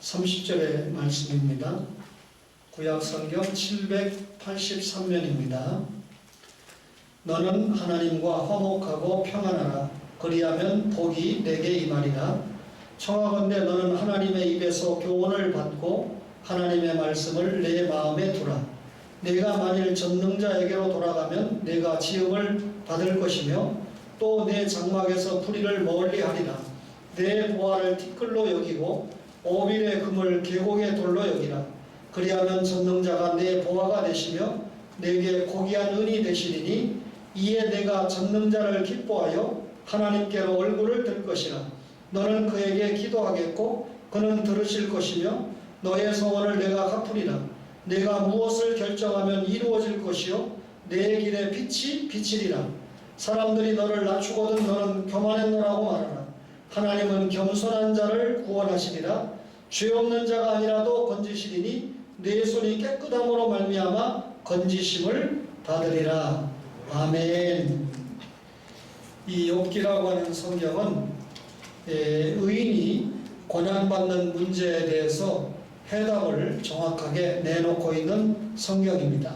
30절의 말씀입니다. 구약성경 783면입니다. 너는 하나님과 화목하고 평안하라. 그리하면 복이 내게 임하리라. 청하건대 너는 하나님의 입에서 교훈을 받고 하나님의 말씀을 내 마음에 두라. 내가 만일 전능자에게로 돌아가면 내가 지음을 받을 것이며 또 내 장막에서 풀이를 멀리하리라. 내 보화를 티끌로 여기고 오빌의 금을 계곡의 돌로 여기라. 그리하면 전능자가 내 보화가 되시며 내게 고귀한 은이 되시리니 이에 내가 전능자를 기뻐하여 하나님께로 얼굴을 들 것이라. 너는 그에게 기도하겠고 그는 들으실 것이며 너의 소원을 내가 갚으리라. 내가 무엇을 결정하면 이루어질 것이요 내 길에 빛이 비치리라. 사람들이 너를 낮추거든 너는 교만했노라고 말하라. 하나님은 겸손한 자를 구원하시리라. 죄 없는 자가 아니라도 건지시리니 내 손이 깨끗함으로 말미암아 건지심을 받으리라. 아멘. 이 욥기라고 하는 성경은 의인이 고난받는 문제에 대해서 해답을 정확하게 내놓고 있는 성경입니다.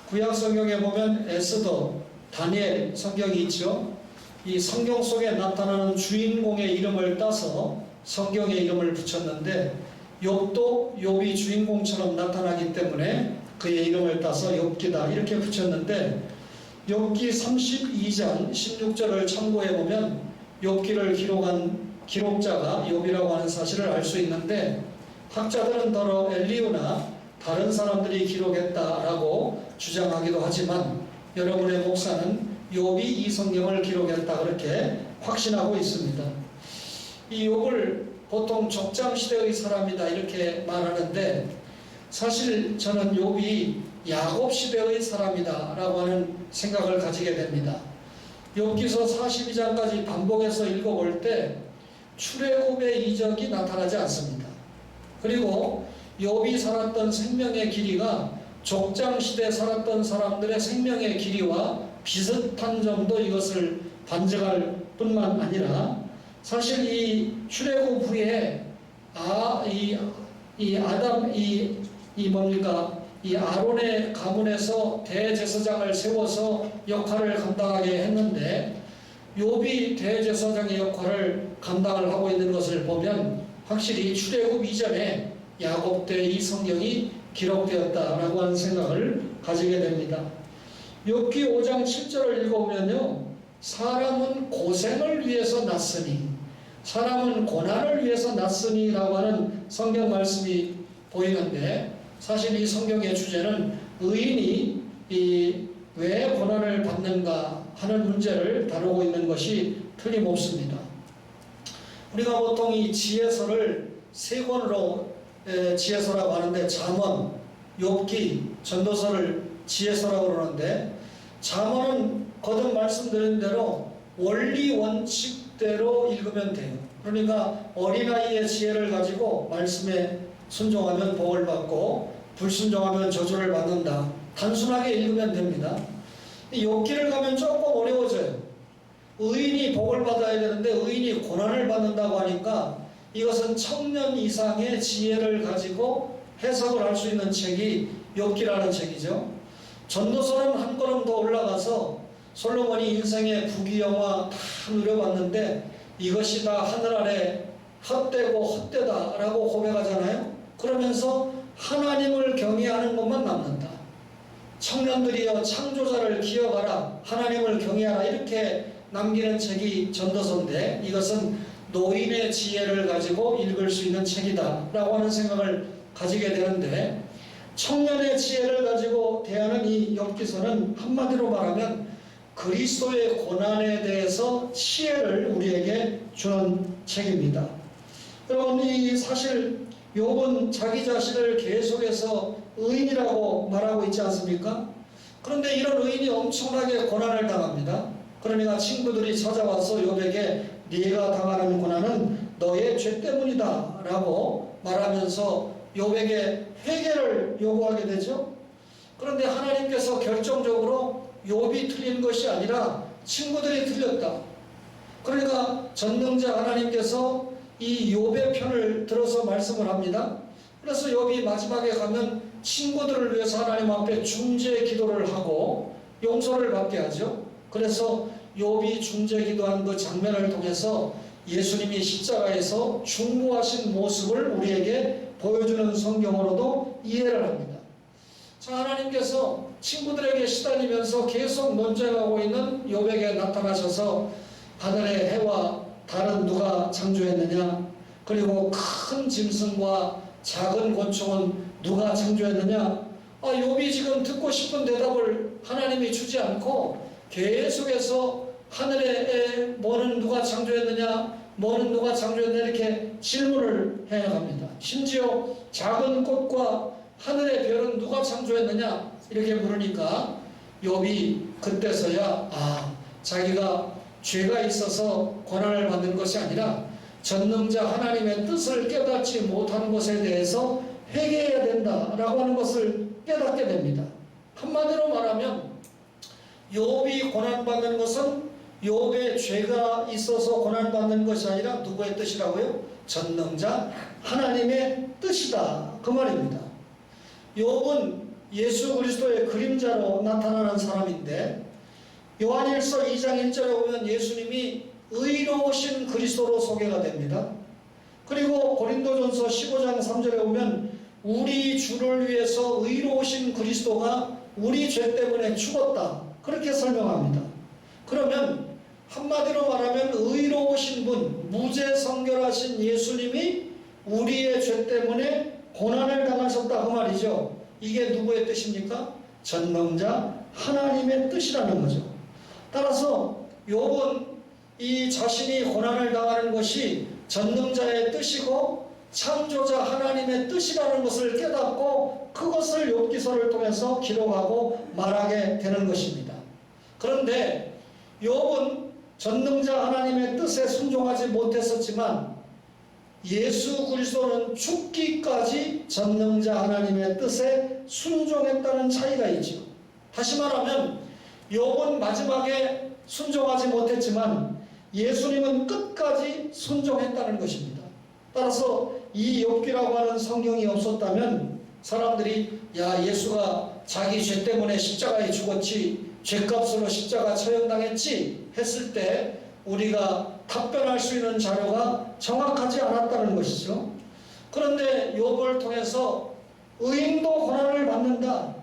구약 성경에 보면 에스더, 다니엘 성경이 있죠. 이 성경 속에 나타나는 주인공의 이름을 따서 성경의 이름을 붙였는데 욥도 욥이 주인공처럼 나타나기 때문에 그의 이름을 따서 욥기다 이렇게 붙였는데 욥기 32장 16절을 참고해 보면 욥기를 기록한 기록자가 욥이라고 하는 사실을 알 수 있는데 학자들은 더러 엘리후나 다른 사람들이 기록했다라고 주장하기도 하지만 여러분의 목사는 욥이 이 성경을 기록했다 그렇게 확신하고 있습니다. 이 욥을 보통 족장시대의 사람이다 이렇게 말하는데 사실 저는 욥이 야곱시대의 사람이다 라고 하는 생각을 가지게 됩니다. 욥기서 42장까지 반복해서 읽어볼 때 출애굽의 이적이 나타나지 않습니다. 그리고 욥이 살았던 생명의 길이가 족장시대에 살았던 사람들의 생명의 길이와 비슷한 점도 이것을 반증할 뿐만 아니라 사실 이 출애굽 후에 이 아론의 가문에서 대제사장을 세워서 역할을 감당하게 했는데 욥이 대제사장의 역할을 감당을 하고 있는 것을 보면 확실히 출애굽 이전에 야곱 때 이 성경이 기록되었다라고 하는 생각을 가지게 됩니다. 욥기 5장 7절을 읽어보면요. 사람은 고생을 위해서 났으니 사람은 고난을 위해서 났으니 라고 하는 성경 말씀이 보이는데 사실 이 성경의 주제는 의인이 왜 고난을 받는가 하는 문제를 다루고 있는 것이 틀림없습니다. 우리가 보통 이 지혜서를 세 권으로 지혜서라고 하는데 잠언, 욥기, 전도서를 지혜서라고 그러는데 잠언은 거듭 말씀드린 대로 원리 원칙대로 읽으면 돼요. 그러니까 어린아이의 지혜를 가지고 말씀에 순종하면 복을 받고 불순종하면 저주를 받는다. 단순하게 읽으면 됩니다. 욥기를 가면 조금 어려워져요. 의인이 복을 받아야 되는데 의인이 고난을 받는다고 하니까 이것은 청년 이상의 지혜를 가지고 해석을 할 수 있는 책이 욥기라는 책이죠. 전도서는 한 걸음 더 올라가서 솔로몬이 인생의 부귀영화 다 누려봤는데 이것이 다 하늘 아래 헛되고 헛되다라고 고백하잖아요. 그러면서 하나님을 경외하는 것만 남는다. 청년들이여 창조자를 기억하라. 하나님을 경외하라. 이렇게 남기는 책이 전도서인데 이것은 노인의 지혜를 가지고 읽을 수 있는 책이다 라고 하는 생각을 가지게 되는데 청년의 지혜를 가지고 대하는 이 욥기서는 한마디로 말하면 그리스도의 고난에 대해서 지혜를 우리에게 주는 책입니다. 여러분 이 사실 욥은 자기 자신을 계속해서 의인이라고 말하고 있지 않습니까? 그런데 이런 의인이 엄청나게 고난을 당합니다. 그러니까 친구들이 찾아와서 욥에게 네가 당하는 고난은 너의 죄 때문이다 라고 말하면서 욥에게 회개를 요구하게 되죠. 그런데 하나님께서 결정적으로 욥이 틀린 것이 아니라 친구들이 틀렸다. 그러니까 전능자 하나님께서 이 욥의 편을 들어서 말씀을 합니다. 그래서 욥이 마지막에 가면 친구들을 위해서 하나님 앞에 중재 기도를 하고 용서를 받게 하죠. 그래서 욥이 중재 기도한 그 장면을 통해서 예수님이 십자가에서 중보하신 모습을 우리에게 보여주는 성경으로도 이해를 합니다. 자, 하나님께서 친구들에게 시달리면서 계속 논쟁하고 있는 욥에게 나타나셔서 하늘의 해와 달은 누가 창조했느냐, 그리고 큰 짐승과 작은 곤충은 누가 창조했느냐, 욥이 지금 듣고 싶은 대답을 하나님이 주지 않고 계속해서 하늘에 뭐는 누가 창조했느냐, 뭐는 누가 창조했느냐 이렇게 질문을 해나갑니다. 심지어 작은 꽃과 하늘의 별은 누가 창조했느냐 이렇게 물으니까 욥이 그때서야 자기가 죄가 있어서 고난을 받는 것이 아니라 전능자 하나님의 뜻을 깨닫지 못하는 것에 대해서 회개해야 된다라고 하는 것을 깨닫게 됩니다. 한마디로 말하면 욥이 고난받는 것은 욥의 죄가 있어서 고난받는 것이 아니라 누구의 뜻이라고요? 전능자 하나님의 뜻이다, 그 말입니다. 욥은 예수 그리스도의 그림자로 나타나는 사람인데 요한일서 2장 1절에 보면 예수님이 의로우신 그리스도로 소개가 됩니다. 그리고 고린도전서 15장 3절에 보면 우리 주를 위해서 의로우신 그리스도가 우리 죄 때문에 죽었다, 그렇게 설명합니다. 그러면 한마디로 말하면 의로우신 분, 무죄성결하신 예수님이 우리의 죄 때문에 고난을 당하셨다, 그 말이죠. 이게 누구의 뜻입니까? 전능자 하나님의 뜻이라는 거죠. 따라서 욥은 이 자신이 고난을 당하는 것이 전능자의 뜻이고 창조자 하나님의 뜻이라는 것을 깨닫고 그것을 욥기서를 통해서 기록하고 말하게 되는 것입니다. 그런데 욥은 전능자 하나님의 뜻에 순종하지 못했었지만 예수 그리스도는 죽기까지 전능자 하나님의 뜻에 순종했다는 차이가 있죠. 다시 말하면 욥은 마지막에 순종하지 못했지만 예수님은 끝까지 순종했다는 것입니다. 따라서 이 욥기라고 하는 성경이 없었다면 사람들이 예수가 자기 죄 때문에 십자가에 죽었지, 죄값으로 십자가 처형당했지 했을 때 우리가 답변할 수 있는 자료가 정확하지 않았다는 것이죠. 그런데 욥을 통해서 의인도 고난을 받는다,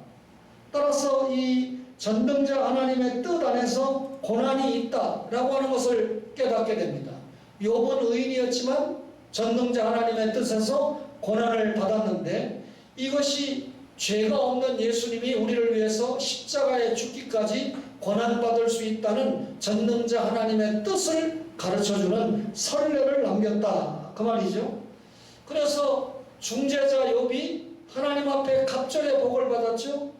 따라서 이 전능자 하나님의 뜻 안에서 고난이 있다라고 하는 것을 깨닫게 됩니다. 욥은 의인이었지만 전능자 하나님의 뜻에서 고난을 받았는데 이것이 죄가 없는 예수님이 우리를 위해서 십자가에 죽기까지 고난받을 수 있다는 전능자 하나님의 뜻을 가르쳐주는 선례를 남겼다, 그 말이죠. 그래서 중재자 욥이 하나님 앞에 갑절의 복을 받았죠.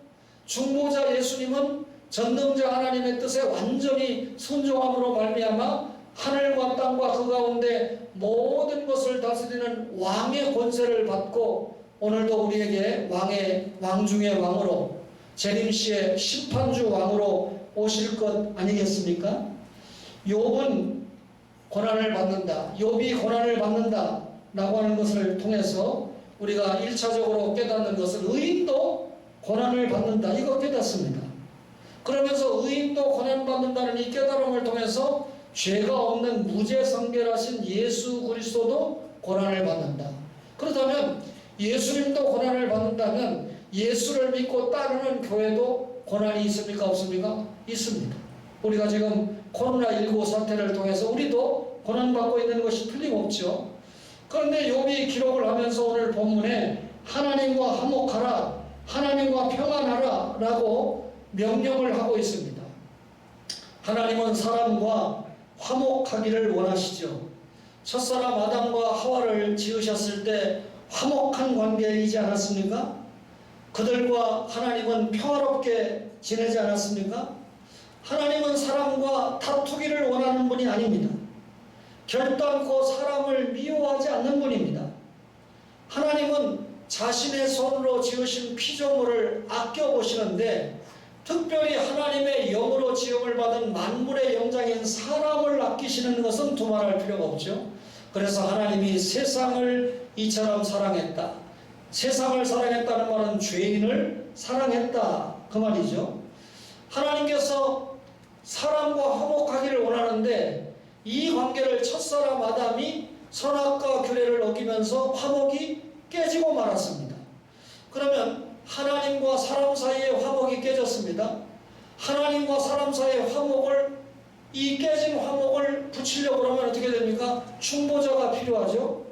중보자 예수님은 전능자 하나님의 뜻에 완전히 순종함으로 말미암아 하늘과 땅과 그 가운데 모든 것을 다스리는 왕의 권세를 받고 오늘도 우리에게 왕 중의 왕으로 재림시의 심판주 왕으로 오실 것 아니겠습니까? 욥은 고난을 받는다, 욥이 고난을 받는다 라고 하는 것을 통해서 우리가 1차적으로 깨닫는 것은 의인도 고난을 받는다, 이거 깨닫습니다. 그러면서 의인도 고난받는다는 이 깨달음을 통해서 죄가 없는 무죄성결하신 예수 그리스도도 고난을 받는다. 그렇다면 예수님도 고난을 받는다면 예수를 믿고 따르는 교회도 고난이 있습니까? 없습니까? 있습니다. 우리가 지금 코로나19 사태를 통해서 우리도 고난받고 있는 것이 틀림없죠. 그런데 욥이 기록을 하면서 오늘 본문에 하나님과 화목하라, 하나님과 평안하라 라고 명령을 하고 있습니다. 하나님은 사람과 화목하기를 원하시죠. 첫사람 아담과 하와를 지으셨을 때 화목한 관계이지 않았습니까? 그들과 하나님은 평화롭게 지내지 않았습니까? 하나님은 사람과 다투기를 원하는 분이 아닙니다. 결단코 사람을 미워하지 않는 분입니다. 하나님은 자신의 손으로 지으신 피조물을 아껴보시는데 특별히 하나님의 영으로 지음을 받은 만물의 영장인 사람을 아끼시는 것은 두말할 필요가 없죠. 그래서 하나님이 세상을 이처럼 사랑했다. 세상을 사랑했다는 말은 죄인을 사랑했다 그 말이죠. 하나님께서 사람과 화목하기를 원하는데 이 관계를 첫사람 아담이 선악과 규례를 어기면서 화목이 깨지고 말았습니다. 그러면 하나님과 사람 사이의 화목이 깨졌습니다. 하나님과 사람 사이의 화목을, 이 깨진 화목을 붙이려고 하면 어떻게 됩니까? 중보자가 필요하죠.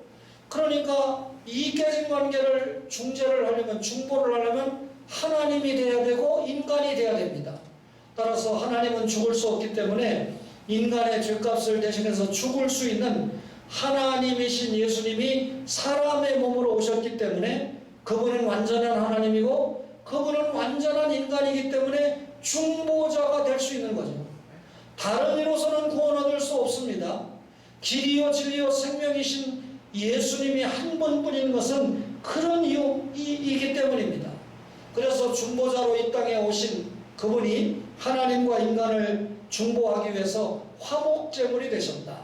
그러니까 이 깨진 관계를 중재를 하려면, 중보를 하려면 하나님이 돼야 되고 인간이 돼야 됩니다. 따라서 하나님은 죽을 수 없기 때문에 인간의 죄값을 대신해서 죽을 수 있는 하나님이신 예수님이 사람의 몸으로 오셨기 때문에 그분은 완전한 하나님이고 그분은 완전한 인간이기 때문에 중보자가 될 수 있는 거죠. 다른 이로서는 구원 얻을 수 없습니다. 길이요 진리요 생명이신 예수님이 한 분뿐인 것은 그런 이유이기 때문입니다. 그래서 중보자로 이 땅에 오신 그분이 하나님과 인간을 중보하기 위해서 화목제물이 되셨다.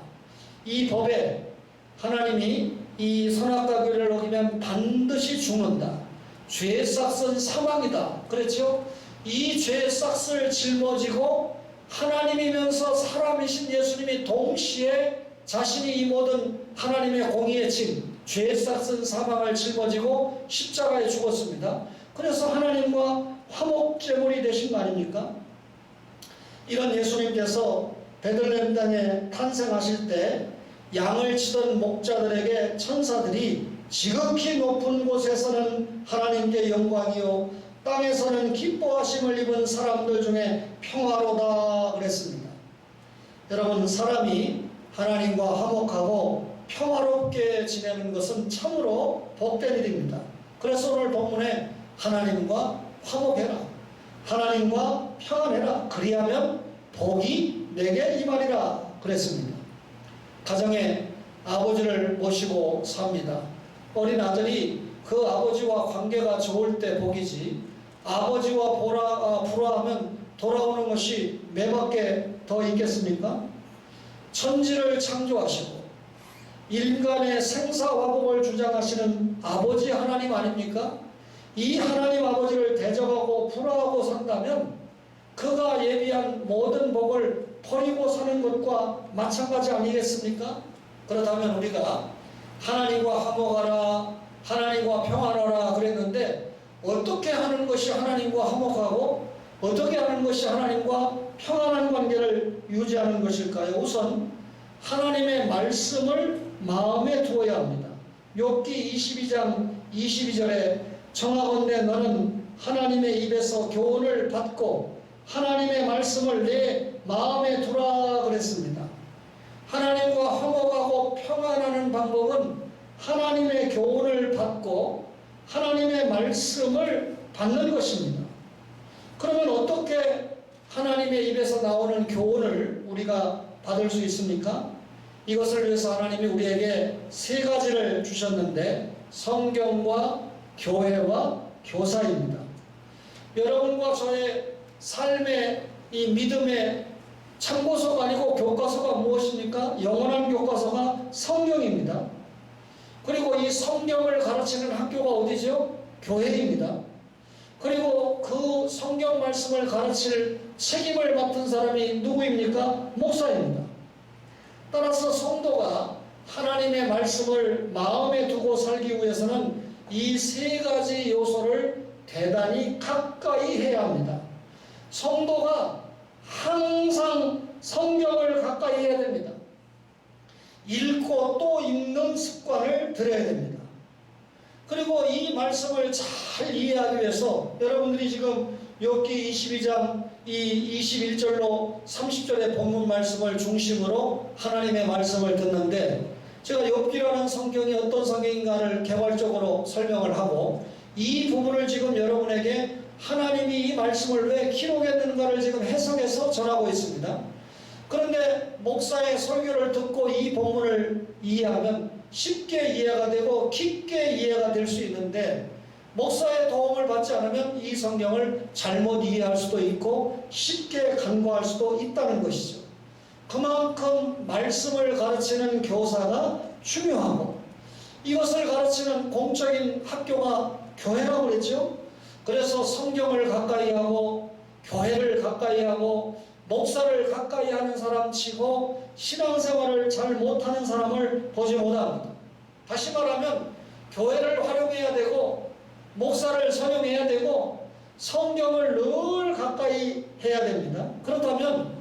이 법에 하나님이 이 선악과 규례를 어기면 반드시 죽는다. 죄의 싹은 사망이다. 그랬죠? 이 죄의 싹을 짊어지고 하나님이면서 사람이신 예수님이 동시에 자신이 이 모든 하나님의 공의의 짐, 죄의 싹은 사망을 짊어지고 십자가에 죽었습니다. 그래서 하나님과 화목제물이 되신 거 아닙니까? 이런 예수님께서 베들레헴 땅에 탄생하실 때 양을 치던 목자들에게 천사들이 지극히 높은 곳에서는 하나님께 영광이요 땅에서는 기뻐하심을 입은 사람들 중에 평화로다 그랬습니다. 여러분, 사람이 하나님과 화목하고 평화롭게 지내는 것은 참으로 복된 일입니다. 그래서 오늘 본문에 하나님과 화목해라, 하나님과 평안해라, 그리하면 복이 내게 임하리라 그랬습니다. 가정에 아버지를 모시고 삽니다. 어린 아들이 그 아버지와 관계가 좋을 때 복이지, 아버지와 불화하면 돌아오는 것이 매밖에 더 있겠습니까? 천지를 창조하시고 인간의 생사화복을 주장하시는 아버지 하나님 아닙니까? 이 하나님 아버지를 대적하고 불화하고 산다면 그가 예비한 모든 복을 버리고 사는 것과 마찬가지 아니겠습니까? 그렇다면 우리가 하나님과 화목하라, 하나님과 평안하라 그랬는데 어떻게 하는 것이 하나님과 화목하고 어떻게 하는 것이 하나님과 평안한 관계를 유지하는 것일까요? 우선 하나님의 말씀을 마음에 두어야 합니다. 욥기 22장 22절에 청하건대 너는 하나님의 입에서 교훈을 받고 하나님의 말씀을 내 마음에 두라 그랬습니다. 하나님과 화목하고 평안하는 방법은 하나님의 교훈을 받고 하나님의 말씀을 받는 것입니다. 그러면 어떻게 하나님의 입에서 나오는 교훈을 우리가 받을 수 있습니까? 이것을 위해서 하나님이 우리에게 세 가지를 주셨는데 성경과 교회와 교사입니다. 여러분과 저의 삶의 이 믿음의 참고서가 아니고 교과서가 무엇입니까? 영원한 교과서가 성경입니다. 그리고 이 성경을 가르치는 학교가 어디죠? 교회입니다. 그리고 그 성경 말씀을 가르칠 책임을 맡은 사람이 누구입니까? 목사입니다. 따라서 성도가 하나님의 말씀을 마음에 두고 살기 위해서는 이 세 가지 요소를 대단히 가까이 해야 합니다. 성도가 항상 성경을 가까이 해야 됩니다. 읽고 또 읽는 습관을 들여야 됩니다. 그리고 이 말씀을 잘 이해하기 위해서 여러분들이 지금 욥기 22장 이 21절로 30절의 본문 말씀을 중심으로 하나님의 말씀을 듣는데 제가 욥기라는 성경이 어떤 성경인가를 개괄적으로 설명을 하고 이 부분을 지금 여러분에게 하나님이 이 말씀을 왜 기록했는가를 지금 해석해서 전하고 있습니다. 그런데 목사의 설교를 듣고 이 본문을 이해하면 쉽게 이해가 되고 깊게 이해가 될 수 있는데 목사의 도움을 받지 않으면 이 성경을 잘못 이해할 수도 있고 쉽게 간과할 수도 있다는 것이죠. 그만큼 말씀을 가르치는 교사가 중요하고 이것을 가르치는 공적인 학교가 교회라고 그랬죠. 그래서 성경을 가까이 하고 교회를 가까이 하고 목사를 가까이 하는 사람 치고 신앙생활을 잘 못하는 사람을 보지 못합니다. 다시 말하면 교회를 활용해야 되고 목사를 선용해야 되고 성경을 늘 가까이 해야 됩니다. 그렇다면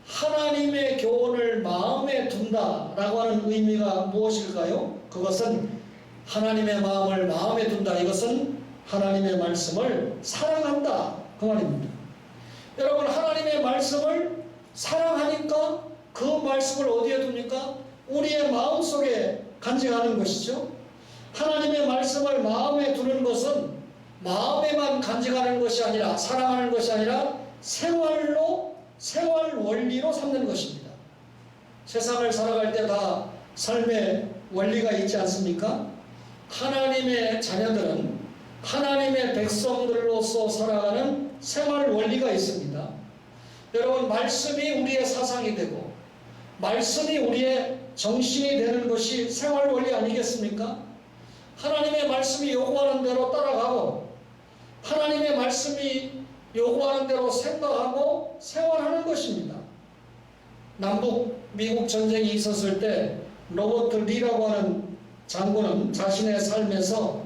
하나님의 교훈을 마음에 둔다라고 하는 의미가 무엇일까요? 그것은 하나님의 마음을 마음에 둔다. 이것은 하나님의 말씀을 사랑한다. 그 말입니다. 여러분, 하나님의 말씀을 사랑하니까 그 말씀을 어디에 둡니까? 우리의 마음속에 간직하는 것이죠. 하나님의 말씀을 마음에 두는 것은 마음에만 간직하는 것이 아니라, 사랑하는 것이 아니라 생활 원리로 삼는 것입니다. 세상을 살아갈 때 다 삶의 원리가 있지 않습니까? 하나님의 자녀들은 하나님의 백성들로서 살아가는 생활 원리가 있습니다. 여러분, 말씀이 우리의 사상이 되고 말씀이 우리의 정신이 되는 것이 생활 원리 아니겠습니까? 하나님의 말씀이 요구하는 대로 따라가고 하나님의 말씀이 요구하는 대로 생각하고 생활하는 것입니다. 남북 미국 전쟁이 있었을 때 로버트 리라고 하는 장군은 자신의 삶에서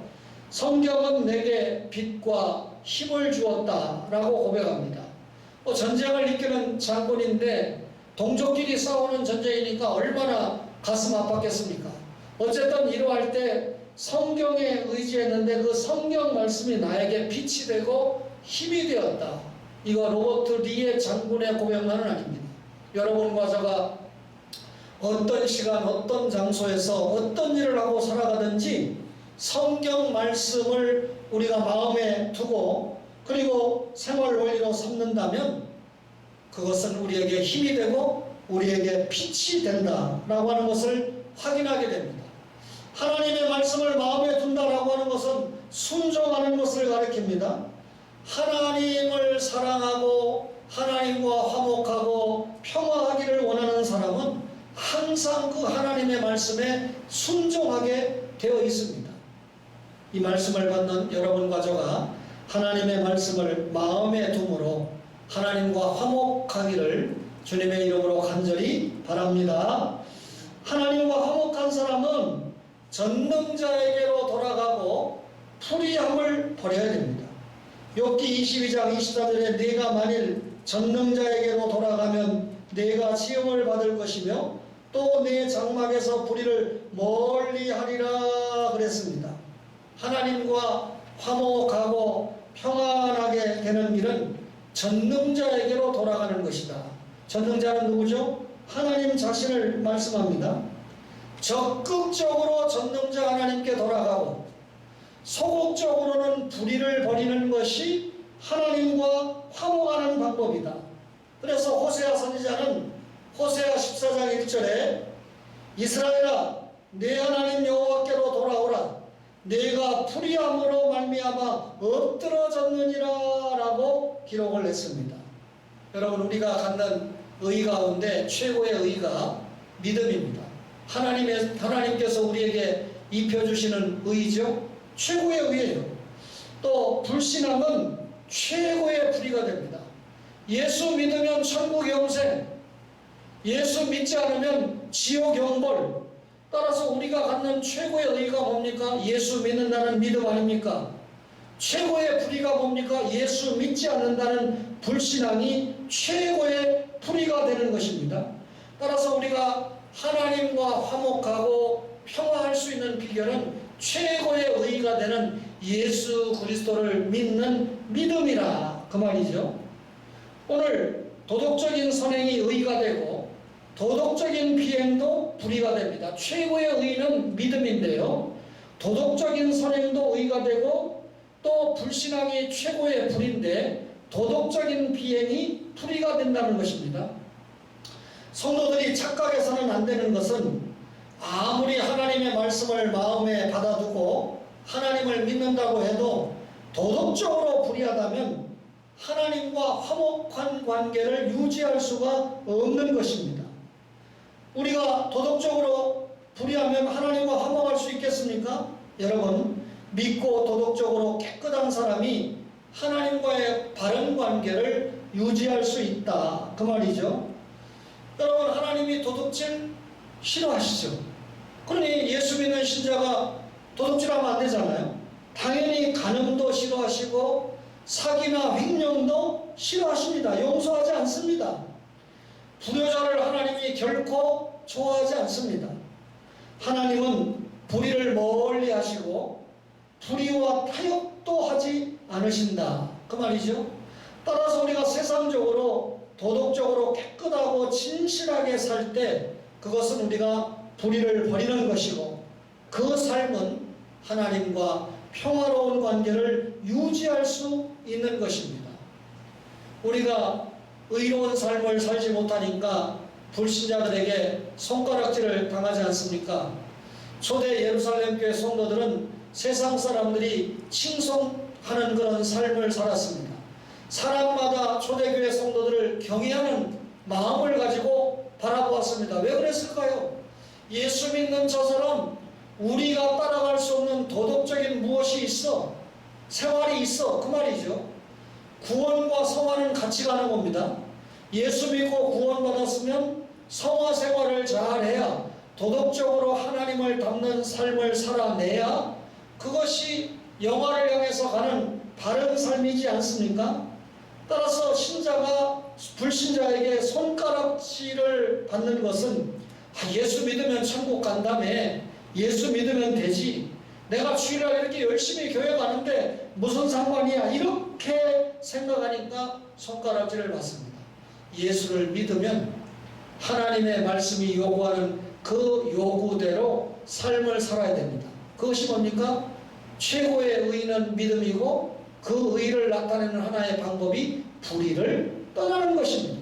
성경은 내게 빛과 힘을 주었다라고 고백합니다. 전쟁을 이끄는 장군인데 동족끼리 싸우는 전쟁이니까 얼마나 가슴 아팠겠습니까? 어쨌든 이러할 때 성경에 의지했는데 그 성경 말씀이 나에게 빛이 되고 힘이 되었다. 이거 로버트 리의 장군의 고백만은 아닙니다. 여러분과 제가 어떤 시간, 어떤 장소에서 어떤 일을 하고 살아가든지 성경 말씀을 우리가 마음에 두고 그리고 생활 원리로 삼는다면 그것은 우리에게 힘이 되고 우리에게 빛이 된다라고 하는 것을 확인하게 됩니다. 하나님의 말씀을 마음에 둔다라고 하는 것은 순종하는 것을 가리킵니다. 하나님을 사랑하고 하나님과 화목하고 평화하기를 원하는 사람은 항상 그 하나님의 말씀에 순종하게 되어 있습니다. 이 말씀을 받는 여러분과 저가 하나님의 말씀을 마음에 둠으로 하나님과 화목하기를 주님의 이름으로 간절히 바랍니다. 하나님과 화목한 사람은 전능자에게로 돌아가고 불의함을 버려야 됩니다. 욥기 22장 23절에 네가 만일 전능자에게로 돌아가면 네가 시험을 받을 것이며 또 내 장막에서 불의를 멀리하리라 그랬습니다. 하나님과 화목하고 평안하게 되는 길은 전능자에게로 돌아가는 것이다. 전능자는 누구죠? 하나님 자신을 말씀합니다. 적극적으로 전능자 하나님께 돌아가고 소극적으로는 불의를 버리는 것이 하나님과 화목하는 방법이다. 그래서 호세아 선지자는 호세아 14장 1절에 이스라엘아 내 하나님 여호와께로 돌아오라 내가 불의함으로 말미암아 엎드러졌느니라 라고 기록을 했습니다. 여러분, 우리가 갖는 의 가운데 최고의 의가 믿음입니다. 하나님께서 우리에게 입혀주시는 의죠. 최고의 의예요. 또 불신함은 최고의 불의가 됩니다. 예수 믿으면 천국 영생, 예수 믿지 않으면 지옥 형벌. 따라서 우리가 갖는 최고의 의가 뭡니까? 예수 믿는다는 믿음 아닙니까? 최고의 불의가 뭡니까? 예수 믿지 않는다는 불신앙이 최고의 불의가 되는 것입니다. 따라서 우리가 하나님과 화목하고 평화할 수 있는 비결은 최고의 의가 되는 예수 그리스도를 믿는 믿음이라 그 말이죠. 오늘 도덕적인 선행이 의가 되고 도덕적인 비행도 불의가 됩니다. 최고의 의는 믿음인데요. 도덕적인 선행도 의가 되고 또 불신앙이 최고의 불인데 도덕적인 비행이 불의가 된다는 것입니다. 성도들이 착각해서는 안 되는 것은 아무리 하나님의 말씀을 마음에 받아두고 하나님을 믿는다고 해도 도덕적으로 불의하다면 하나님과 화목한 관계를 유지할 수가 없는 것입니다. 우리가 도덕적으로 불의하면 하나님과 화목할 수 있겠습니까? 여러분, 믿고 도덕적으로 깨끗한 사람이 하나님과의 바른 관계를 유지할 수 있다, 그 말이죠. 여러분, 하나님이 도둑질 싫어하시죠? 그러니 예수 믿는 신자가 도둑질하면 안 되잖아요. 당연히 간음도 싫어하시고 사기나 횡령도 싫어하십니다. 용서하지 않습니다. 불효자를 하나님이 결코 좋아하지 않습니다. 하나님은 불의를 멀리 하시고 불의와 타협도 하지 않으신다, 그 말이죠. 따라서 우리가 세상적으로 도덕적으로 깨끗하고 진실하게 살 때 그것은 우리가 불의를 버리는 것이고 그 삶은 하나님과 평화로운 관계를 유지할 수 있는 것입니다. 우리가 의로운 삶을 살지 못하니까 불신자들에게 손가락질을 당하지 않습니까? 초대 예루살렘 교회 성도들은 세상 사람들이 칭송하는 그런 삶을 살았습니다. 사람마다 초대교회 성도들을 경외하는 마음을 가지고 바라보았습니다. 왜 그랬을까요? 예수 믿는 저 사람, 우리가 따라갈 수 없는 도덕적인 무엇이 있어, 생활이 있어, 그 말이죠. 구원과 성화는 같이 가는 겁니다. 예수 믿고 구원받았으면 성화 생활을 잘해야, 도덕적으로 하나님을 닮는 삶을 살아내야 그것이 영화를 향해서 가는 바른 삶이지 않습니까? 따라서 신자가 불신자에게 손가락질을 받는 것은 예수 믿으면 천국 간다며, 예수 믿으면 되지, 내가 주일날 이렇게 열심히 교회 가는데 무슨 상관이야, 이렇게 생각하니까 손가락질을 받습니다. 예수를 믿으면 하나님의 말씀이 요구하는 그 요구대로 삶을 살아야 됩니다. 그것이 뭡니까? 최고의 의는 믿음이고 그 의를 나타내는 하나의 방법이 불의를 떠나는 것입니다.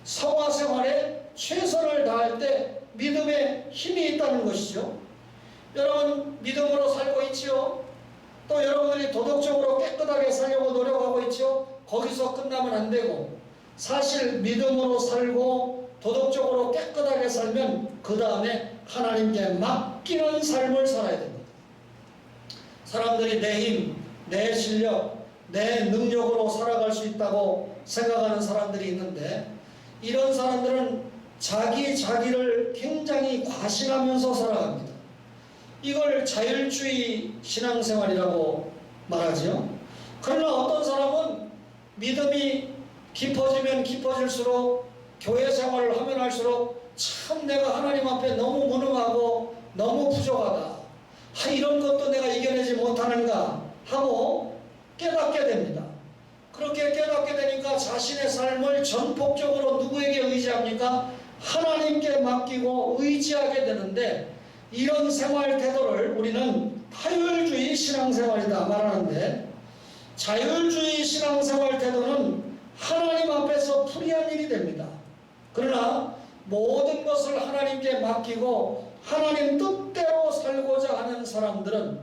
성화 생활에 최선을 다할 때 믿음에 힘이 있다는 것이죠. 여러분, 믿음으로 살고 있지요? 또 여러분들이 도덕적으로 깨끗하게 살려고 노력하고 있죠? 거기서 끝나면 안 되고, 사실 믿음으로 살고 도덕적으로 깨끗하게 살면 그 다음에 하나님께 맡기는 삶을 살아야 됩니다. 사람들이 내 힘, 내 실력, 내 능력으로 살아갈 수 있다고 생각하는 사람들이 있는데, 이런 사람들은 자기를 굉장히 과신하면서 살아갑니다. 이걸 자율주의 신앙생활이라고 말하죠. 그러나 어떤 사람은 믿음이 깊어지면 깊어질수록, 교회 생활을 하면 할수록 참 내가 하나님 앞에 너무 무능하고 너무 부족하다, 이런 것도 내가 이겨내지 못하는가 하고 깨닫게 됩니다. 그렇게 깨닫게 되니까 자신의 삶을 전폭적으로 누구에게 의지합니까? 하나님께 맡기고 의지하게 되는데, 이런 생활 태도를 우리는 타율주의 신앙생활이다 말하는데, 자율주의 신앙생활 태도는 하나님 앞에서 불의한 일이 됩니다. 그러나 모든 것을 하나님께 맡기고 하나님 뜻대로 살고자 하는 사람들은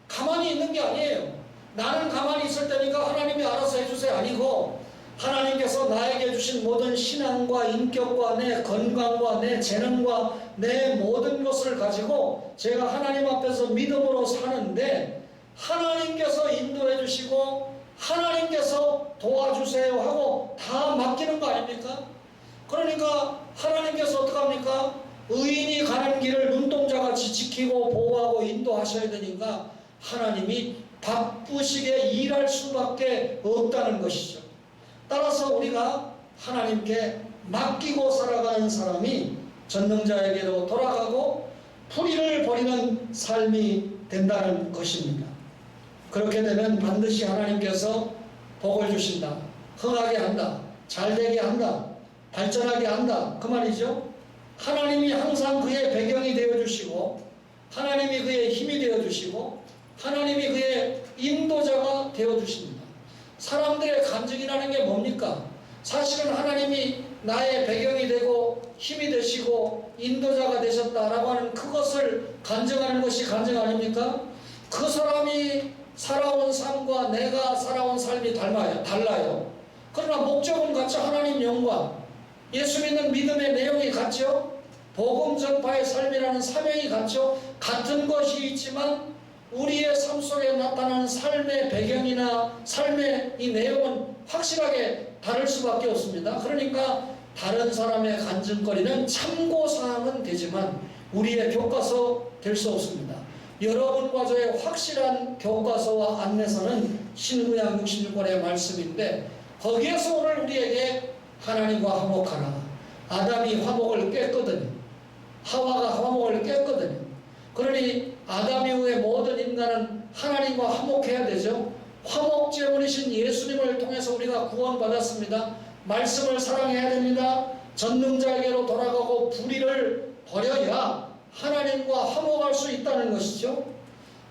가만히 있는 게 아니에요. 나는 가만히 있을 테니까 하나님이 알아서 해주세요 아니고, 하나님께서 나에게 주신 모든 신앙과 인격과 내 건강과 내 재능과 내 모든 것을 가지고 제가 하나님 앞에서 믿음으로 사는데, 하나님께서 인도해 주시고 하나님께서 도와주세요 하고 다 맡기는 거 아닙니까? 그러니까 하나님께서 어떡합니까? 의인이 가는 길을 눈동자같이 지키고 보호하고 인도하셔야 되니까 하나님이 바쁘시게 일할 수밖에 없다는 것이죠. 따라서 우리가 하나님께 맡기고 살아가는 사람이 전능자에게로 돌아가고 불의를 버리는 삶이 된다는 것입니다. 그렇게 되면 반드시 하나님께서 복을 주신다, 흥하게 한다, 잘되게 한다, 발전하게 한다, 그 말이죠. 하나님이 항상 그의 배경이 되어주시고, 하나님이 그의 힘이 되어주시고, 하나님이 그의 인도자가 되어주십니다. 사람들의 간증이라는 게 뭡니까? 사실은 하나님이 나의 배경이 되고 힘이 되시고 인도자가 되셨다라고 하는 그것을 간증하는 것이 간증 아닙니까? 그 사람이 살아온 삶과 내가 살아온 삶이 달라요. 그러나 목적은 같죠. 하나님 영광, 예수 믿는 믿음의 내용이 같죠. 복음 전파의 삶이라는 사명이 같죠. 같은 것이 있지만 우리의 삶 속에 나타나는 삶의 배경이나 삶의 이 내용은 확실하게 다를 수밖에 없습니다. 그러니까 다른 사람의 간증거리는 참고사항은 되지만 우리의 교과서 될 수 없습니다. 여러분과 저의 확실한 교과서와 안내서는 신구약 66권의 말씀인데 거기에서 오늘 우리에게 하나님과 화목하라. 아담이 화목을 깼거든요. 하와가 화목을 깼거든요. 그러니 아담 이후의 모든 인간은 하나님과 화목해야 되죠. 화목제물이신 예수님을 통해서 우리가 구원받았습니다. 말씀을 사랑해야 됩니다. 전능자에게로 돌아가고 불의를 버려야 하나님과 화목할 수 있다는 것이죠.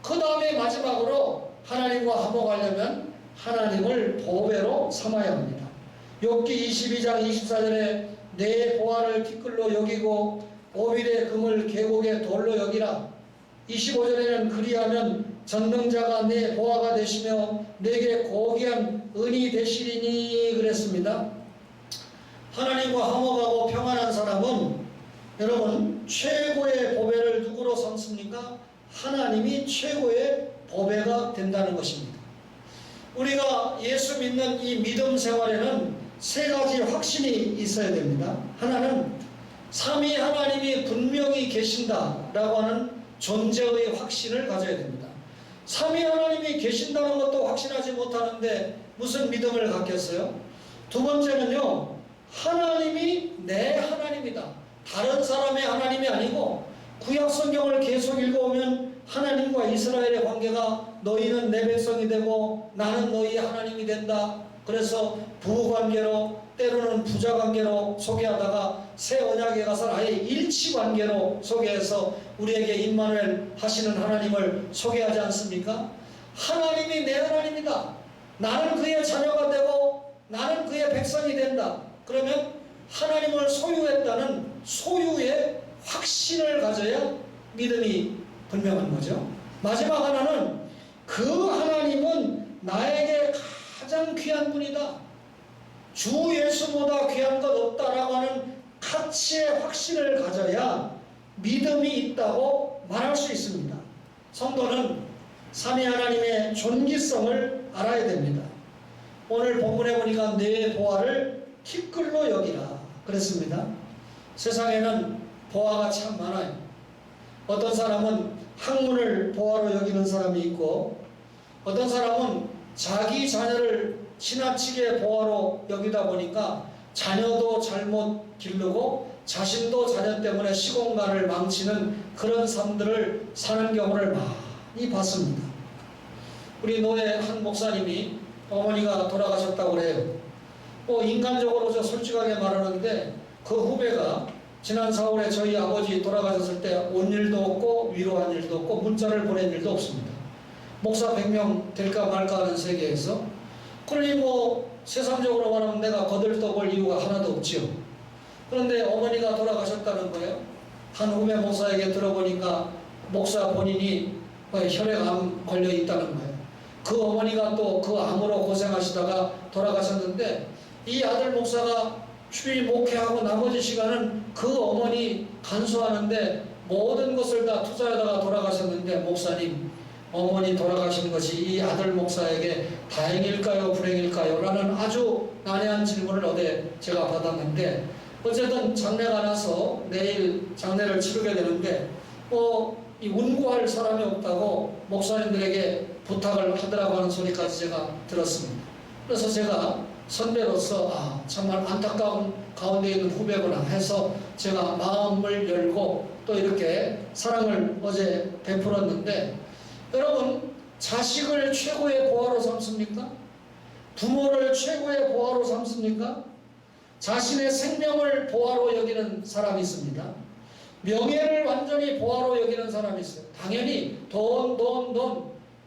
그 다음에 마지막으로 하나님과 화목하려면 하나님을 보배로 삼아야 합니다. 욥기 22장 24절에 내 보화를 티끌로 여기고 오빌의 금을 계곡의 돌로 여기라. 25절에는 그리하면 전능자가 내 보화가 되시며 내게 고귀한 은이 되시리니 그랬습니다. 하나님과 화목하고 평안한 사람은 여러분 최고의 보배를 누구로 삼습니까? 하나님이 최고의 보배가 된다는 것입니다. 우리가 예수 믿는 이 믿음 생활에는 세 가지 확신이 있어야 됩니다. 하나는 삼위 하나님이 분명히 계신다라고 하는 존재의 확신을 가져야 됩니다. 삼위 하나님이 계신다는 것도 확신하지 못하는데 무슨 믿음을 갖겠어요? 두 번째는요, 하나님이 내 하나님이다. 다른 사람의 하나님이 아니고 구약 성경을 계속 읽어오면 하나님과 이스라엘의 관계가 너희는 내 백성이 되고 나는 너희의 하나님이 된다. 그래서 부부관계로 때로는 부자관계로 소개하다가 새 언약에 가서 아예 일치관계로 소개해서 우리에게 임마누엘 하시는 하나님을 소개하지 않습니까? 하나님이 내 하나님이다. 나는 그의 자녀가 되고 나는 그의 백성이 된다. 그러면 하나님을 소유했다는 소유의 확신을 가져야 믿음이 분명한 거죠. 마지막 하나는 그 하나님은 나에게 가장 귀한 분이다. 주 예수보다 귀한 것 없다라고 하는 가치의 확신을 가져야 믿음이 있다고 말할 수 있습니다. 성도는 삼위 하나님의 존귀성을 알아야 됩니다. 오늘 본문에 보니까 내 보화를 티끌로 여기라 그랬습니다. 세상에는 보화가 참 많아요. 어떤 사람은 학문을 보화로 여기는 사람이 있고 어떤 사람은 자기 자녀를 지나치게 보화로 여기다 보니까 자녀도 잘못 기르고 자신도 자녀 때문에 시공간을 망치는 그런 삶들을 사는 경우를 많이 봤습니다. 우리 노예 한 목사님이 어머니가 돌아가셨다고 그래요. 인간적으로 저 솔직하게 말하는데 그 후배가 지난 4월에 저희 아버지 돌아가셨을 때 온 일도 없고 위로한 일도 없고 문자를 보낸 일도 없습니다. 목사 100명 될까 말까 하는 세계에서 그러니 세상적으로 말하면 내가 거들떠볼 이유가 하나도 없지요. 그런데 어머니가 돌아가셨다는 거예요. 한 후배 목사에게 들어보니까 목사 본인이 혈액암 걸려 있다는 거예요. 그 어머니가 또 그 암으로 고생하시다가 돌아가셨는데 이 아들 목사가 주일 목회하고 나머지 시간은 그 어머니 간수하는데 모든 것을 다 투자하다가 돌아가셨는데 목사님, 어머니 돌아가신 것이 이 아들 목사에게 다행일까요 불행일까요? 라는 아주 난해한 질문을 어제 제가 받았는데 어쨌든 장례가 나서 내일 장례를 치르게 되는데 이 운구할 사람이 없다고 목사님들에게 부탁을 하더라고 하는 소리까지 제가 들었습니다. 그래서 제가 선배로서 정말 안타까운 가운데 있는 후배구나 해서 제가 마음을 열고 또 이렇게 사랑을 어제 베풀었는데 여러분 자식을 최고의 보화로 삼습니까? 부모를 최고의 보화로 삼습니까? 자신의 생명을 보화로 여기는 사람이 있습니다. 명예를 완전히 보화로 여기는 사람이 있어요. 당연히 돈,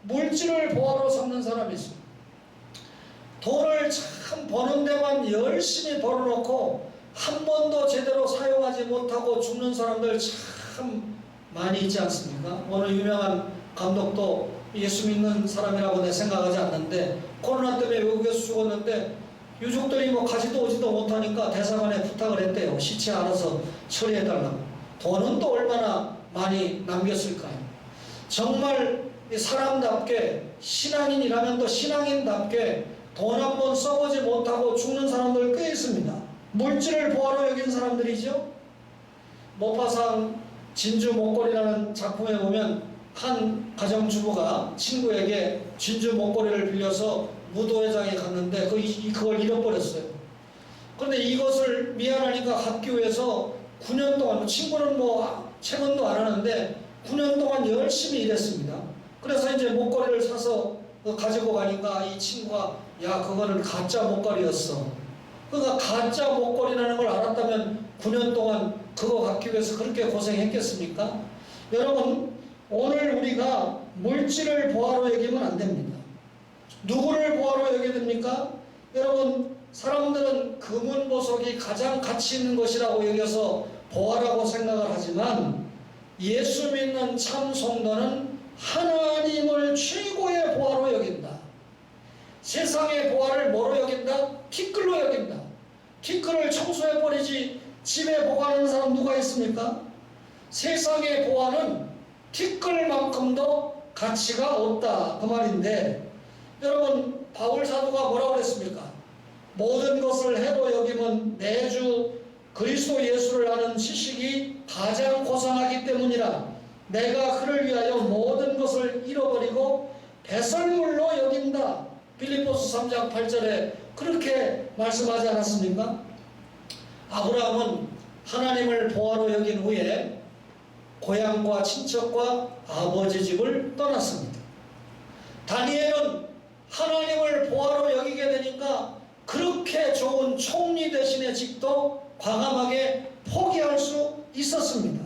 물질을 보화로 삼는 사람이 있어요. 돈을 참 버는 데만 열심히 벌어놓고 한 번도 제대로 사용하지 못하고 죽는 사람들 참 많이 있지 않습니까? 어느 유명한 감독도 예수 믿는 사람이라고 내 생각하지 않는데 코로나 때문에 외국에서 죽었는데 유족들이 가지도 오지도 못하니까 대사관에 부탁을 했대요. 시체 알아서 처리해달라고. 돈은 또 얼마나 많이 남겼을까요? 정말 사람답게 신앙인이라면 또 신앙인답게 돈 한 번 써보지 못하고 죽는 사람들 꽤 있습니다. 물질을 보화로 여긴 사람들이죠. 모파상 진주 목걸이라는 작품에 보면 한 가정주부가 친구에게 진주 목걸이를 빌려서 무도회장에 갔는데 그걸 잃어버렸어요. 그런데 이것을 미안하니까 갖기 위해서 9년 동안, 친구는 채권도 안 하는데 9년 동안 열심히 일했습니다. 그래서 이제 목걸이를 사서 가지고 가니까 이 친구가 야, 그거는 가짜 목걸이였어. 그러니까 가짜 목걸이라는 걸 알았다면 9년 동안 그거 갖기 위해서 그렇게 고생했겠습니까? 여러분, 오늘 우리가 물질을 보화로 여기면 안 됩니다. 누구를 보화로 여겨야 됩니까? 여러분, 사람들은 금은 보석이 가장 가치 있는 것이라고 여겨서 보화라고 생각을 하지만 예수 믿는 참 성도는 하나님을 최고의 보화로 여긴다. 세상의 보화를 뭐로 여긴다? 티끌로 여긴다. 티끌을 청소해버리지 집에 보관하는 사람 누가 있습니까? 세상의 보화는 티끌만큼도 가치가 없다, 그 말인데, 여러분, 바울 사도가 뭐라고 그랬습니까? 모든 것을 해로 여기면 내 주 그리스도 예수를 아는 지식이 가장 고상하기 때문이라 내가 그를 위하여 모든 것을 잃어버리고 배설물로 여긴다. 빌립보서 3장 8절에 그렇게 말씀하지 않았습니까? 아브라함은 하나님을 보화로 여긴 후에 고향과 친척과 아버지 집을 떠났습니다. 다니엘은 하나님을 보화로 여기게 되니까 그렇게 좋은 총리 대신의 직도 과감하게 포기할 수 있었습니다.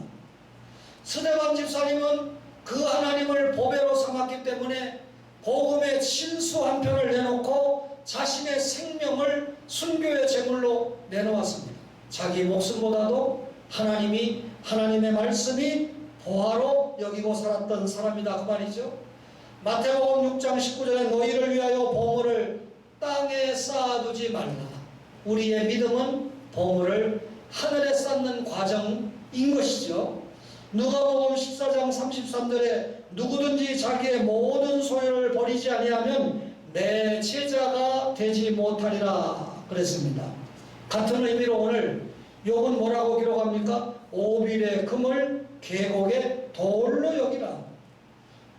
스데반 집사님은 그 하나님을 보배로 삼았기 때문에 복음의 진수 한 편을 내놓고 자신의 생명을 순교의 제물로 내놓았습니다. 자기 목숨보다도 하나님의 말씀이 보화로 여기고 살았던 사람이다, 그 말이죠. 마태복음 6장 19절에 너희를 위하여 보물을 땅에 쌓아두지 말라. 우리의 믿음은 보물을 하늘에 쌓는 과정인 것이죠. 누가복음 14장 33절에 누구든지 자기의 모든 소유를 버리지 아니하면 내 제자가 되지 못하리라 그랬습니다. 같은 의미로 오늘 욥은 뭐라고 기록합니까? 오빌의 금을 계곡의 돌로 여기라.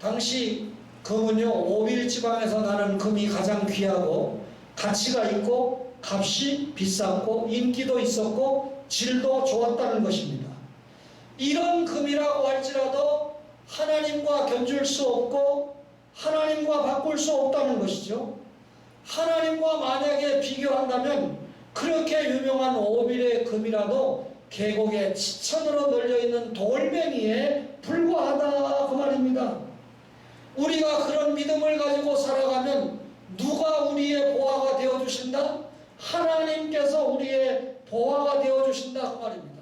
당시 금은요, 오빌 지방에서 나는 금이 가장 귀하고 가치가 있고 값이 비쌌고 인기도 있었고 질도 좋았다는 것입니다. 이런 금이라고 할지라도 하나님과 견줄 수 없고 하나님과 바꿀 수 없다는 것이죠. 하나님과 만약에 비교한다면 그렇게 유명한 오빌의 금이라도 계곡에 지천으로 널려있는 돌멩이에 불과하다, 그 말입니다. 우리가 그런 믿음을 가지고 살아가면 누가 우리의 보화가 되어주신다? 하나님께서 우리의 보화가 되어주신다, 그 말입니다.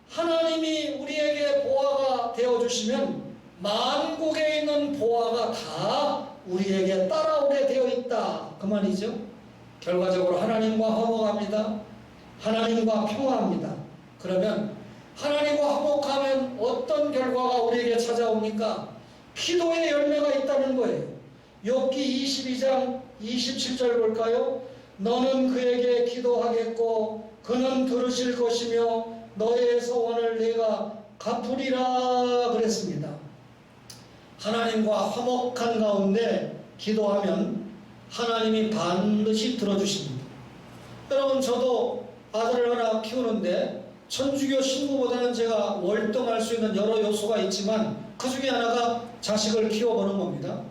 하나님이 우리에게 보화가 되어주시면 만국에 있는 보화가 다 우리에게 따라오게 되어 있다, 그 말이죠. 결과적으로 하나님과 화목합니다. 하나님과 평화합니다. 그러면 하나님과 화목하면 어떤 결과가 우리에게 찾아옵니까? 기도의 열매가 있다는 거예요. 욥기 22장 27절 볼까요? 너는 그에게 기도하겠고 그는 들으실 것이며 너의 소원을 내가 갚으리라 그랬습니다. 하나님과 화목한 가운데 기도하면 하나님이 반드시 들어주십니다. 여러분, 저도 아들을 하나 키우는데 천주교 신부보다는 제가 월등할 수 있는 여러 요소가 있지만 그 중에 하나가 자식을 키워보는 겁니다.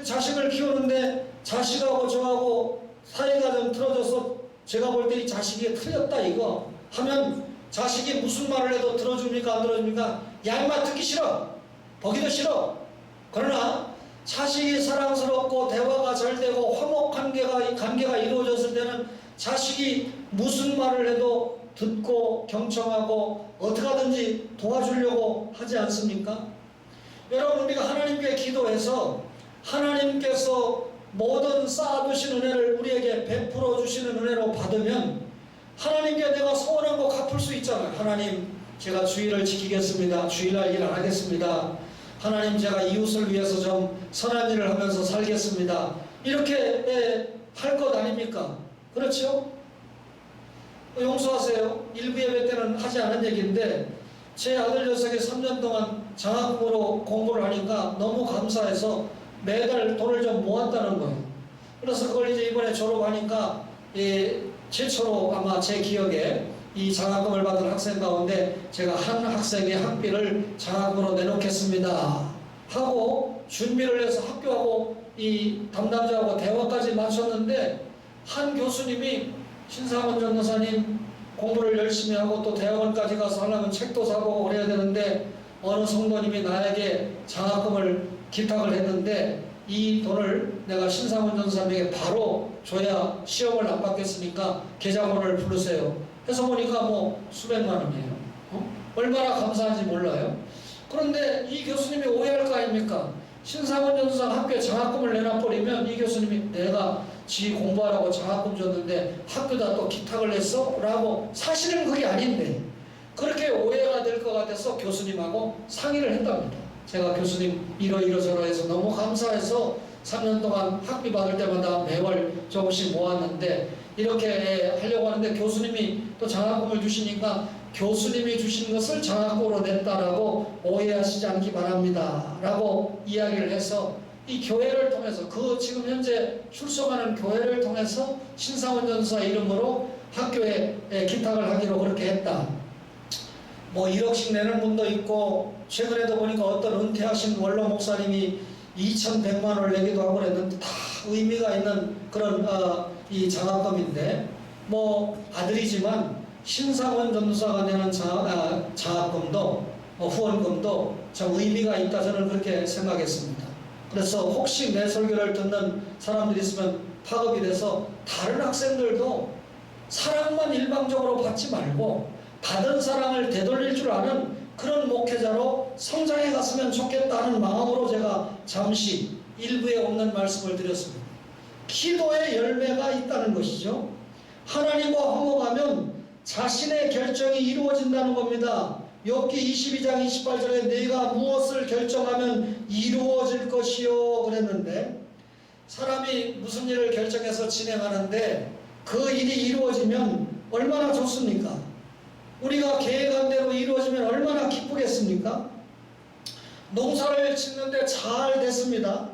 자식을 키우는데 자식하고 저하고 사이가 좀 틀어져서 제가 볼 때 이 자식이 틀렸다 이거 하면 자식이 무슨 말을 해도 들어줍니까 안 들어줍니까? 야 임마 듣기 싫어, 보기도 싫어. 그러나 자식이 사랑스럽고 대화가 잘 되고 화목한 관계가 이루어졌을 때는 자식이 무슨 말을 해도 듣고 경청하고 어떻게 하든지 도와주려고 하지 않습니까? 여러분, 우리가 하나님께 기도해서 하나님께서 모든 쌓아두신 은혜를 우리에게 베풀어 주시는 은혜로 받으면 하나님께 내가 소원한 거 갚을 수 있잖아요. 하나님, 제가 주의를 지키겠습니다. 주일날 일 안 하겠습니다. 하나님, 제가 이웃을 위해서 좀 선한 일을 하면서 살겠습니다. 이렇게 할 것 아닙니까? 그렇죠? 용서하세요. 일부 예배 때는 하지 않은 얘기인데 제 아들 녀석이 3년 동안 장학금으로 공부를 하니까 너무 감사해서 매달 돈을 좀 모았다는 거예요. 그래서 그걸 이제 이번에 졸업하니까 최초로 아마 제 기억에 이 장학금을 받은 학생 가운데 제가 한 학생의 학비를 장학금으로 내놓겠습니다 하고 준비를 해서 학교하고 이 담당자하고 대화까지 마쳤는데, 한 교수님이 신상원 전도사님 공부를 열심히 하고 또 대학원까지 가서 하려면 책도 사보고 그래야 되는데 어느 성도님이 나에게 장학금을 기탁을 했는데 이 돈을 내가 신상원 전도사님에게 바로 줘야 시험을 안 받겠으니까 계좌번호를 부르세요 해서 보니까 뭐 수백만 원이에요. 얼마나 감사한지 몰라요. 그런데 이 교수님이 오해할 거 아닙니까? 신상원 전도사 학교에 장학금을 내놔버리면 이 교수님이 내가 지 공부하라고 장학금 줬는데 학교다 또 기탁을 했어? 라고, 사실은 그게 아닌데 그렇게 오해가 될 것 같아서 교수님하고 상의를 했답니다. 제가 교수님 이러저러해서 너무 감사해서 3년 동안 학비 받을 때마다 매월 조금씩 모았는데 이렇게 하려고 하는데 교수님이 또 장학금을 주시니까 교수님이 주신 것을 장학금으로 냈다라고 오해하시지 않기 바랍니다 라고 이야기를 해서 이 교회를 통해서, 그 지금 현재 출석하는 교회를 통해서 신상원 전도사 이름으로 학교에 기탁을 하기로 그렇게 했다. 뭐 1억씩 내는 분도 있고, 최근에도 보니까 어떤 은퇴하신 원로 목사님이 2,100만 원을 내기도 하고 그랬는데 다 의미가 있는 그런 이 장학금인데, 뭐 아들이지만 신상원 전도사가 내는 장학금도 후원금도 참 의미가 있다, 저는 그렇게 생각했습니다. 그래서 혹시 내 설교를 듣는 사람들이 있으면 파급이 돼서 다른 학생들도 사랑만 일방적으로 받지 말고 받은 사랑을 되돌릴 줄 아는 그런 목회자로 성장해 갔으면 좋겠다는 마음으로 제가 잠시 일부에 없는 말씀을 드렸습니다. 기도의 열매가 있다는 것이죠. 하나님과 화목하면 자신의 결정이 이루어진다는 겁니다. 욥기 22장 28절에 네가 무엇을 결정하면 이루어질 것이요 그랬는데, 사람이 무슨 일을 결정해서 진행하는데 그 일이 이루어지면 얼마나 좋습니까? 우리가 계획한 대로 이루어지면 얼마나 기쁘겠습니까? 농사를 짓는데 잘 됐습니다.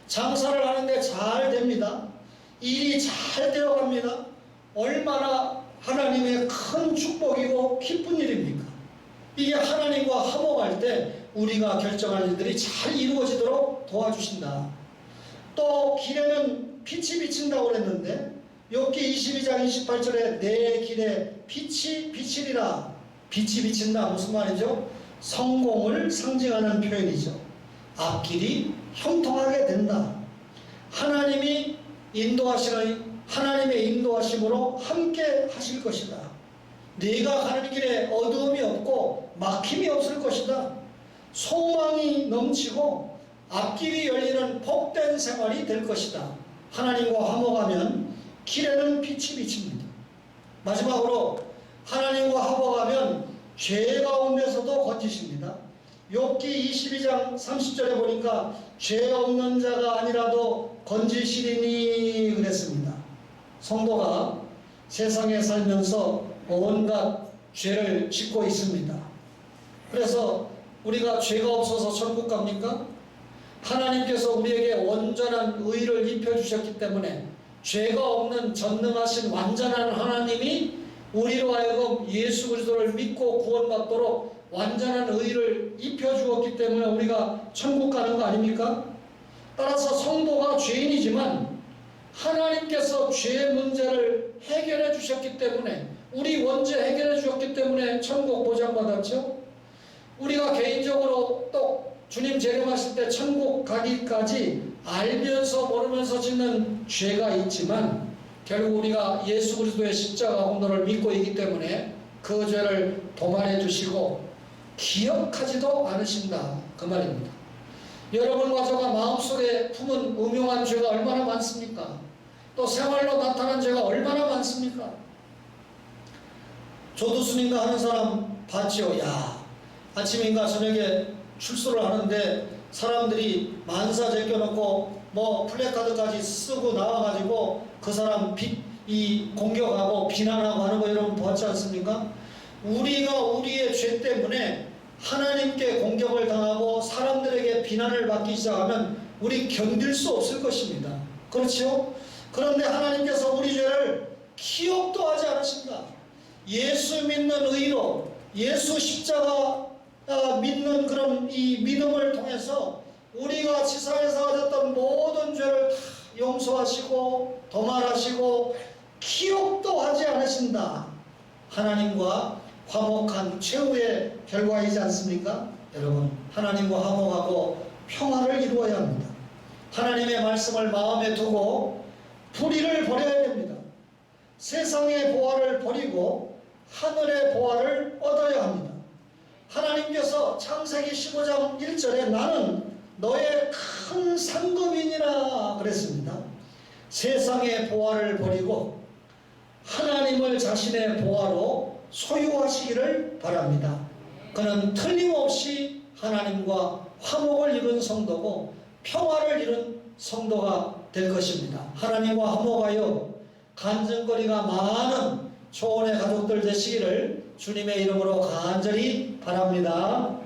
장사를 하는데 잘 됩니다. 일이 잘 되어갑니다. 얼마나 하나님의 큰 축복이고 기쁜 일입니까? 이게 하나님과 화목할 때 우리가 결정한 일들이 잘 이루어지도록 도와주신다. 또 길에는 빛이 비친다고 그랬는데 욥기 22장 28절에 내 길에 빛이 비치리라. 빛이 비친다 무슨 말이죠? 성공을 상징하는 표현이죠. 앞길이 형통하게 된다. 하나님의 인도하심으로 함께 하실 것이다. 네가 가는 길에 어두움이 없고 막힘이 없을 것이다. 소망이 넘치고 앞길이 열리는 복된 생활이 될 것이다. 하나님과 화목하면 길에는 빛이 비칩니다. 마지막으로 하나님과 화목하면 죄 가운데서도 건지십니다. 욥기 22장 30절에 보니까 죄 없는 자가 아니라도 건지시리니 그랬습니다. 성도가 세상에 살면서 온갖 죄를 짓고 있습니다. 그래서 우리가 죄가 없어서 천국 갑니까? 하나님께서 우리에게 온전한 의를 입혀주셨기 때문에 죄가 없는 전능하신 완전한 하나님이 우리로 하여금 예수 그리스도를 믿고 구원받도록 완전한 의를 입혀주었기 때문에 우리가 천국 가는 거 아닙니까? 따라서 성도가 죄인이지만 하나님께서 죄 문제를 해결해 주셨기 때문에, 우리 원죄 해결해 주셨기 때문에 천국 보장받았죠. 우리가 개인적으로 또 주님 재림하실 때 천국 가기까지 알면서 모르면서 짓는 죄가 있지만 결국 우리가 예수 그리스도의 십자가 공로를 믿고 있기 때문에 그 죄를 도말해 주시고 기억하지도 않으신다 그 말입니다. 여러분과 저가 마음속에 품은 음흉한 죄가 얼마나 많습니까? 또 생활로 나타난 죄가 얼마나 많습니까? 조두순인가 하는 사람 봤죠. 야, 아침인가 저녁에 출소를 하는데 사람들이 만사 제껴놓고 뭐 플래카드까지 쓰고 나와가지고 그 사람 공격하고 비난하고 하는 거 여러분 보았지 않습니까? 우리가 우리의 죄 때문에 하나님께 공격을 당하고 사람들에게 비난을 받기 시작하면 우리 견딜 수 없을 것입니다. 그렇죠? 그런데 하나님께서 우리 죄를 기억도 하지 않으신다. 예수 믿는 의로, 예수 십자가 믿는 그런 이 믿음을 통해서 우리가 지상에서 가졌던 모든 죄를 다 용서하시고 도말하시고 기억도 하지 않으신다. 하나님과 화목한 최후의 결과이지 않습니까? 여러분, 하나님과 화목하고 평화를 이루어야 합니다. 하나님의 말씀을 마음에 두고 불의를 버려야 됩니다. 세상의 보화를 버리고 하늘의 보화를 얻어야 합니다. 하나님께서 창세기 15장 1절에 나는 너의 큰 상급이니라 그랬습니다. 세상의 보화를 버리고 하나님을 자신의 보화로 소유하시기를 바랍니다. 그는 틀림없이 하나님과 화목을 이룬 성도고 평화를 이룬 성도가 될 것입니다. 하나님과 화목하여 간증거리가 많은 초원의 가족들 되시기를 주님의 이름으로 간절히 바랍니다.